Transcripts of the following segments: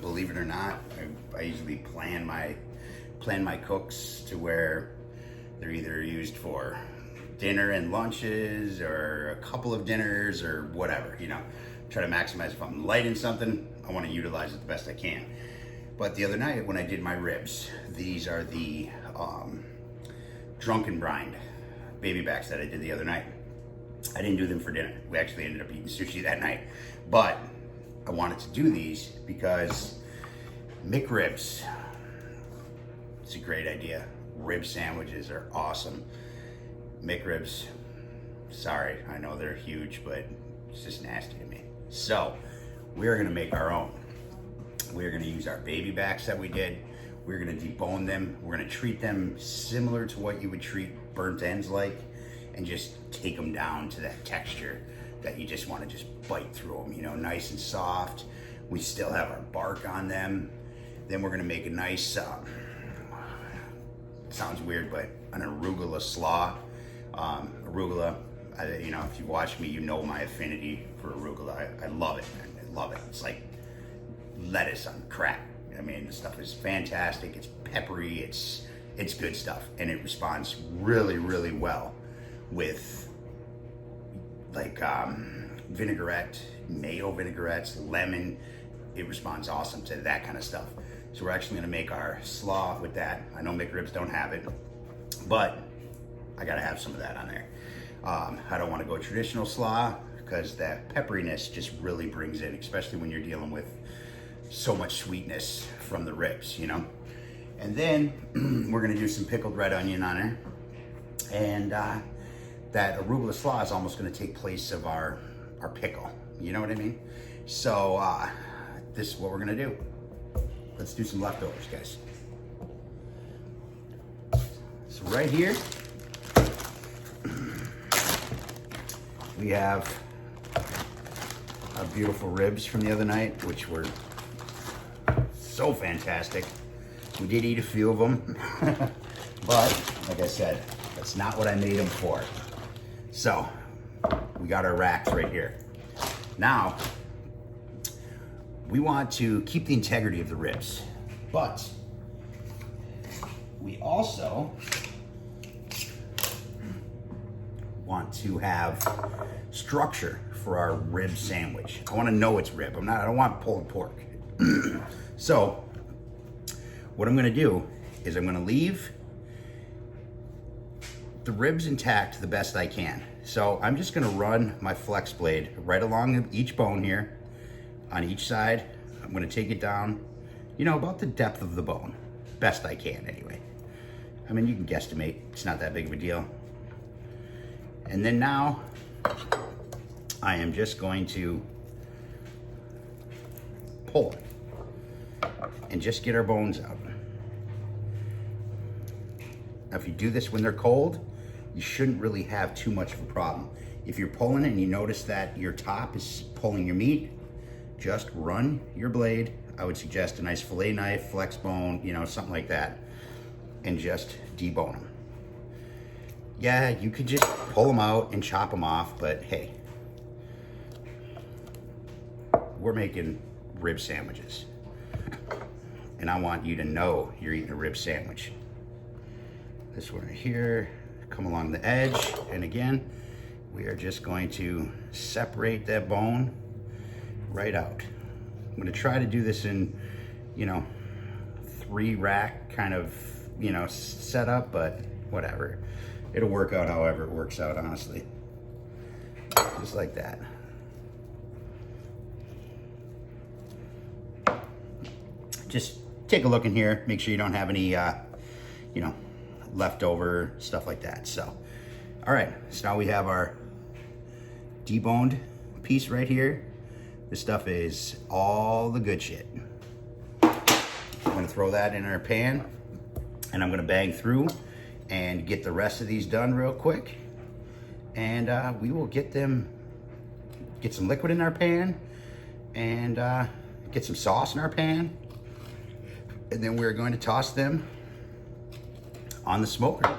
believe it or not, I usually plan my cooks to where they're either used for dinner and lunches or a couple of dinners or whatever, you know. Try to maximize. If I'm lighting something, I want to utilize it the best I can. But the other night when I did my ribs, these are the drunken brine baby backs that I did the other night. I didn't do them for dinner. We actually ended up eating sushi that night. But I wanted to do these because McRibs, it's a great idea. Rib sandwiches are awesome. McRibs, sorry, I know they're huge, but it's just nasty to me. So we're gonna make our own. We're gonna use our baby backs that we did. We're gonna debone them. We're gonna treat them similar to what you would treat burnt ends like, and just take them down to that texture that you just wanna just bite through them, you know, nice and soft. We still have our bark on them. Then we're gonna make a nice, sounds weird, but an arugula slaw. Arugula, you know, if you watch me, you know my affinity for arugula. I love it, man. I love it. It's like lettuce on crack. I mean, the stuff is fantastic. It's peppery. It's good stuff, and it responds really, really well with like vinaigrette, mayo vinaigrettes, lemon. It responds awesome to that kind of stuff. So we're actually gonna make our slaw with that. I know McRibs don't have it, but I gotta have some of that on there. I don't wanna go traditional slaw because that pepperiness just really brings in, especially when you're dealing with so much sweetness from the ribs, you know? And then we're gonna do some pickled red onion on there. And that arugula slaw is almost gonna take place of our pickle. You know what I mean? So this is what we're gonna do. Let's do some leftovers, guys. So right here, we have our beautiful ribs from the other night, which were so fantastic. We did eat a few of them, but like I said, that's not what I made them for. So we got our racks right here. Now, we want to keep the integrity of the ribs, but we also want to have structure for our rib sandwich. I want to know it's rib. I don't want pulled pork. So what I'm going to do is I'm going to leave the ribs intact the best I can. So I'm just going to run my flex blade right along each bone here on each side. I'm going to take it down, you know, about the depth of the bone, best I can anyway. I mean, you can guesstimate, it's not that big of a deal. And then now I am just going to pull it and just get our bones out. Now, if you do this when they're cold, you shouldn't really have too much of a problem. If you're pulling it and you notice that your top is pulling your meat, just run your blade. I would suggest a nice fillet knife, flex bone, you know, something like that, and just debone them. Yeah, you could just pull them out and chop them off, but hey, we're making rib sandwiches. And I want you to know you're eating a rib sandwich. This one right here, come along the edge, and again, we are just going to separate that bone right out. I'm gonna try to do this in, you know, 3 rack kind of, you know, setup, but whatever. It'll work out however it works out, honestly. Just like that. Just take a look in here, make sure you don't have any, you know, leftover stuff like that. So, all right, so now we have our deboned piece right here. This stuff is all the good shit. I'm gonna throw that in our pan, and I'm gonna bang through and get the rest of these done real quick. And we will get some liquid in our pan, and get some sauce in our pan. And then we're going to toss them on the smoker.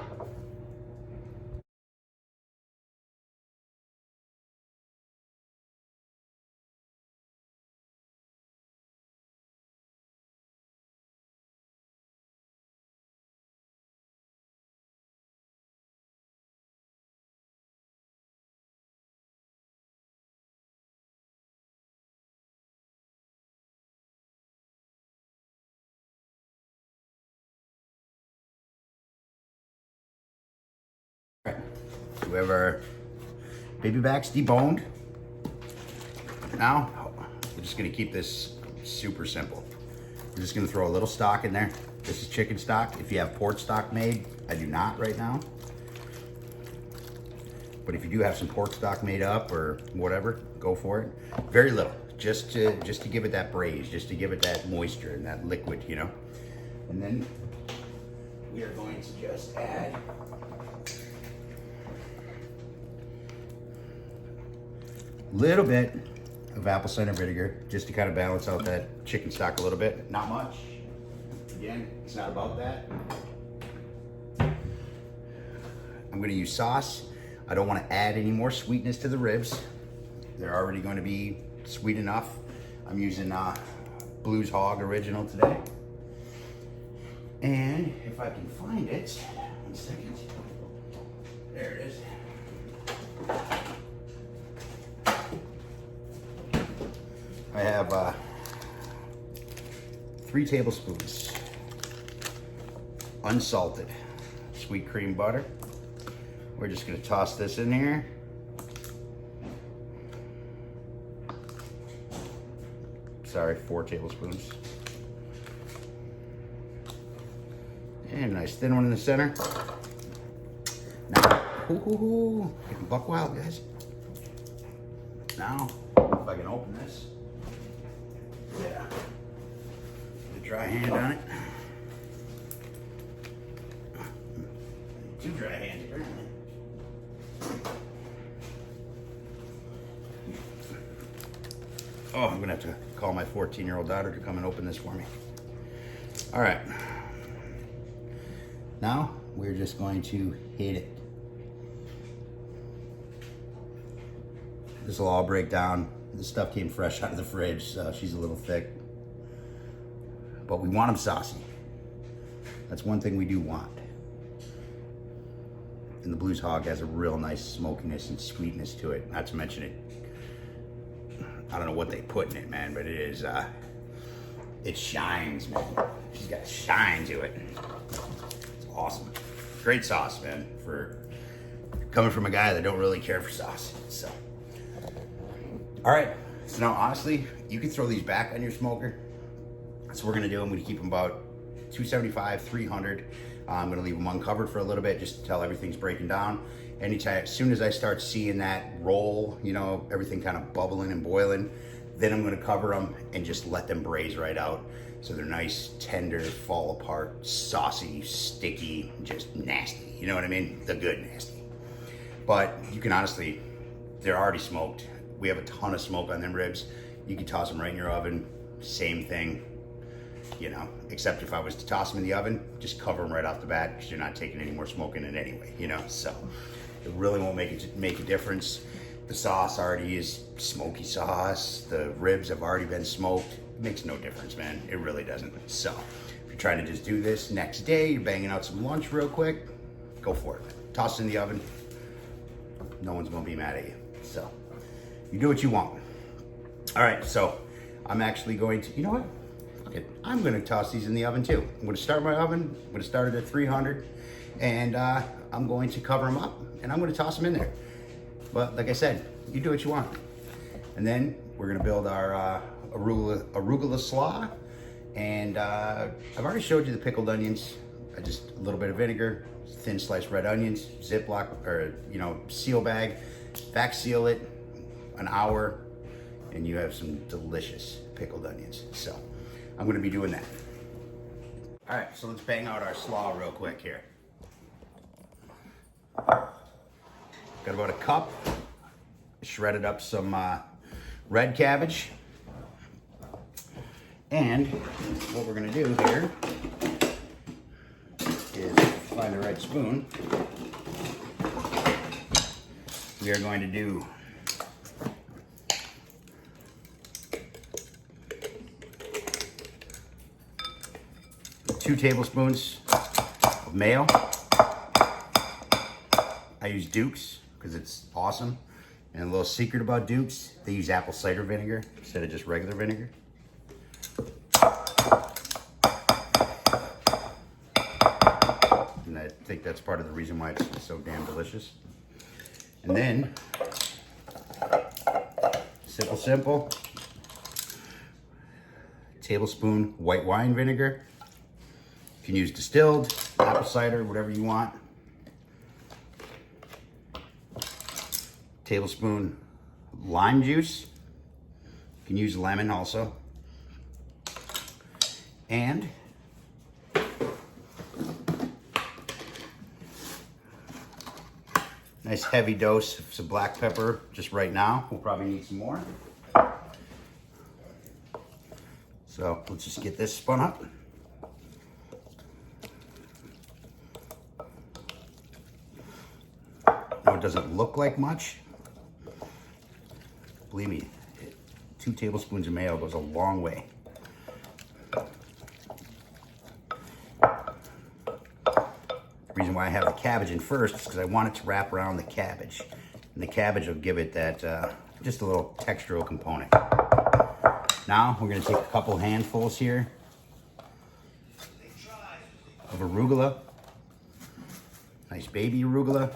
We have our baby backs deboned. Now, we're just gonna keep this super simple. We're just gonna throw a little stock in there. This is chicken stock. If you have pork stock made, I do not right now. But if you do have some pork stock made up or whatever, go for it. Very little, just to give it that braise, just to give it that moisture and that liquid, you know. And then we are going to just add a little bit of apple cider vinegar just to kind of balance out that chicken stock a little bit. Not much. Again, it's not about that. I'm going to use sauce. I don't want to add any more sweetness to the ribs. They're already going to be sweet enough. I'm using Blues Hog Original today. And if I can find it, 1 second. There it is. I have 3 tablespoons unsalted sweet cream butter. We're just gonna toss this in here. Sorry, 4 tablespoons. And a nice thin one in the center. Now, getting buck wild, guys. Now, if I can open this. Yeah. Get a dry hand on it. Two dry hands, apparently. Oh, I'm gonna have to call my 14-year-old daughter to come and open this for me. All right. Now, we're just going to hit it. This will all break down. This stuff came fresh out of the fridge, so she's a little thick. But we want them saucy. That's one thing we do want. And the Blues Hog has a real nice smokiness and sweetness to it. Not to mention it, I don't know what they put in it, man, but it is, it shines, man. She's got shine to it. It's awesome. Great sauce, man, for coming from a guy that don't really care for sauce, so. All right, so now honestly, you can throw these back on your smoker. That's what we're gonna do. I'm gonna keep them about 275, 300. I'm gonna leave them uncovered for a little bit just until everything's breaking down. Anytime, as soon as I start seeing that roll, you know, everything kind of bubbling and boiling, then I'm gonna cover them and just let them braise right out. So they're nice, tender, fall apart, saucy, sticky, just nasty. You know what I mean? The good nasty. But you can honestly, they're already smoked. We have a ton of smoke on them ribs. You can toss them right in your oven, same thing. You know, except if I was to toss them in the oven, just cover them right off the bat because you're not taking any more smoke in it anyway, you know, so it really won't make a difference. The sauce already is smoky sauce. The ribs have already been smoked. It makes no difference, man. It really doesn't. So if you're trying to just do this next day, you're banging out some lunch real quick, go for it. Toss it in the oven. No one's gonna be mad at you. So you do what you want. All right, so I'm actually going to, you know what? Okay, I'm gonna toss these in the oven too. I'm gonna start my oven. I'm gonna start it at 300, and I'm going to cover them up, and I'm gonna toss them in there. But like I said, you do what you want. And then we're gonna build our arugula slaw, and I've already showed you the pickled onions. Just a little bit of vinegar, thin sliced red onions, Ziploc or seal bag, vac seal it an hour, and you have some delicious pickled onions. So I'm gonna be doing that. All right, so let's bang out our slaw real quick here. Got about a cup, shredded up some red cabbage. And what we're gonna do here is find the right spoon. We are going to do 2 tablespoons of mayo. I use Duke's because it's awesome. And a little secret about Duke's, they use apple cider vinegar instead of just regular vinegar. And I think that's part of the reason why it's so damn delicious. And then, simple, tablespoon white wine vinegar. You can use distilled, apple cider, whatever you want. Tablespoon lime juice. You can use lemon also. And nice heavy dose of some black pepper just right now. We'll probably need some more. So let's just get this spun up. Now it doesn't look like much. Believe me, 2 tablespoons of mayo goes a long way. The reason why I have the cabbage in first is because I want it to wrap around the cabbage. And the cabbage will give it that, just a little textural component. Now we're gonna take a couple handfuls here of arugula. Nice baby arugula.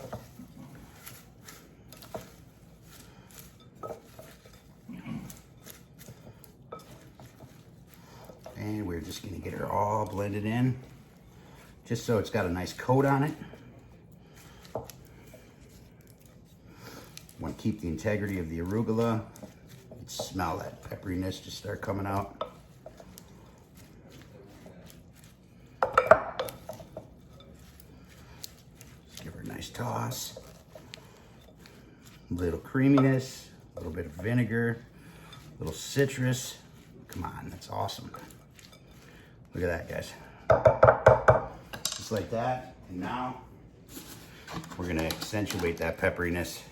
And we're just gonna get her all blended in, just so it's got a nice coat on it. Want to keep the integrity of the arugula. You can smell that pepperiness just start coming out. Just give her a nice toss. A little creaminess, a little bit of vinegar, a little citrus. Come on, that's awesome. Look at that, guys. Just like that. And now we're gonna accentuate that pepperiness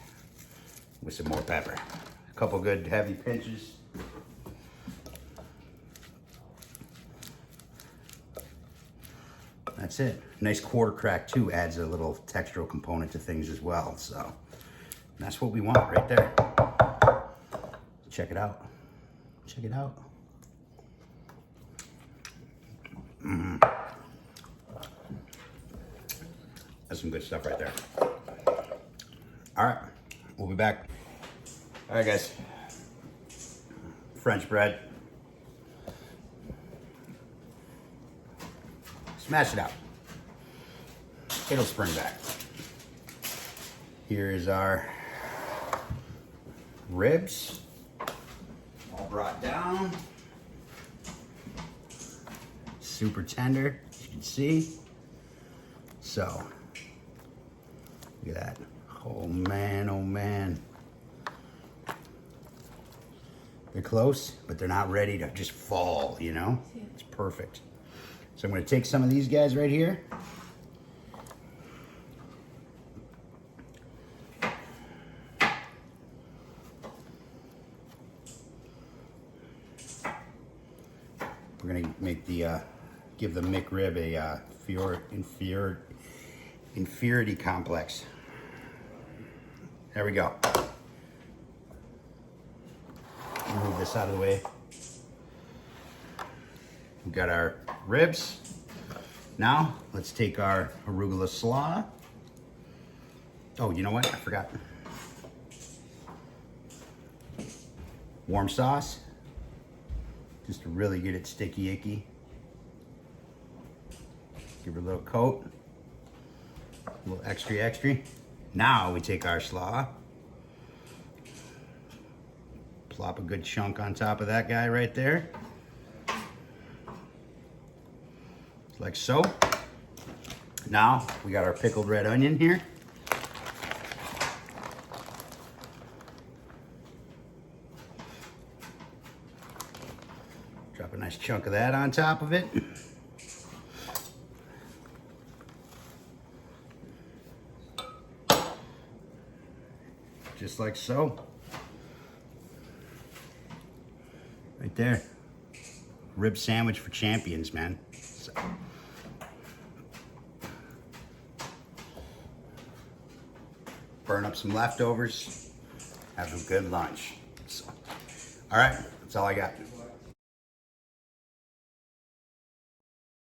with some more pepper. A couple good heavy pinches. That's it. Nice quarter crack too adds a little textural component to things as well. So that's what we want right there. Check it out. Check it out. That's some good stuff right there. All right, we'll be back. All right, guys. French bread. Smash it out. It'll spring back. Here is our ribs, all brought down. Super tender, as you can see. So, look at that. Oh man, oh man. They're close, but they're not ready to just fall, you know? It's perfect. So I'm gonna take some of these guys right here. We're gonna make the, give the McRib a inferiority complex. There we go. Move this out of the way. We've got our ribs. Now, let's take our arugula slaw. Oh, you know what? I forgot. Warm sauce. Just to really get it sticky icky. Give her a little coat. A little extra. Now we take our slaw. Plop a good chunk on top of that guy right there. Like so. Now we got our pickled red onion here. Drop a nice chunk of that on top of it. Just like so. Right there. Rib sandwich for champions, man. So. Burn up some leftovers. Have a good lunch. So. All right, that's all I got.